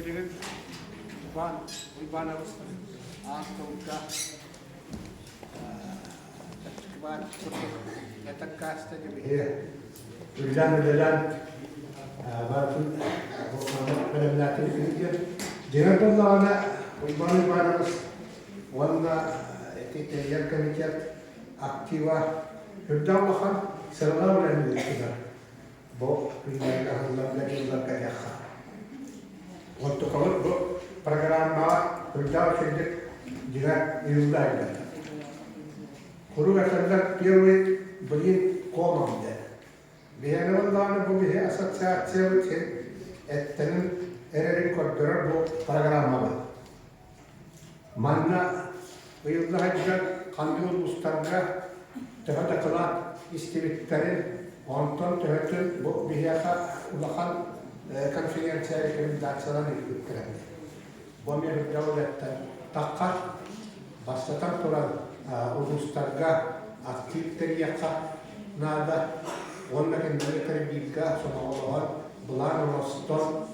bilin uybanımız ağustos'ta kibar yatak kasta gibi. Ülden varın bu kalemlerden fikir. Genelde ana uybanımız valla yer kemiket aktiva hüddan bakan sırlar önemli iktidar. Bu ülkeyle hazırlanacak kayakha. Untuk kalau bu program hüddan şimdi jinak yıldaydı. Kuru vatandaş diyor bugün komamdı. Bihanallah bu bir asosyasyon ettiğinin ereğin kodları bu programı. Manna yıldaydı kandil ustarga tehata kalan istivitlerin ondan tehatın bu bihiyata ulakan konferansiyer kelim daksalan ikutlar. Bu bir devletten takar başlatan turan ustarga aktivitleri yaka nada onların militer bilga sonuçlar bulan roston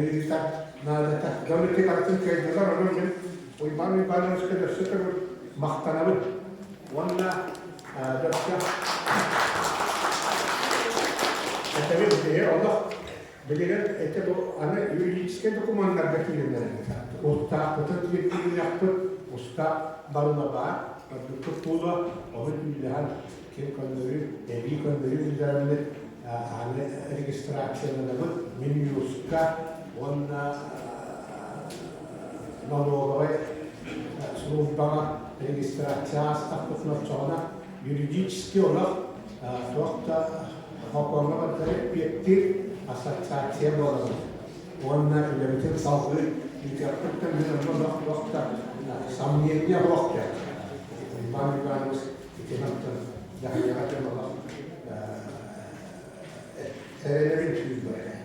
militer nada ta devletin kartın kaydılar onun uybanımız kadar süper mahtanabı onunla dörtte tabii diye Allah bilir ete bu ana yürüyüşke dokümanlar bekliyorlar. Usta tutup bir yaptı usta balına var tutup tuğla onun bildiğin kim kandırıyor evi kandırıyor üzerinde hani registrasyonunda bu minüska onunla налоговой службама регистрация статусна зона юридически олах тоқта хоконга тариф ассоциация болады. Онна үлемтен салгы интерпреттен мен тоқта сомнение тоқта. Имамыз итенаттан дахиятен олах эрелерин түзбай.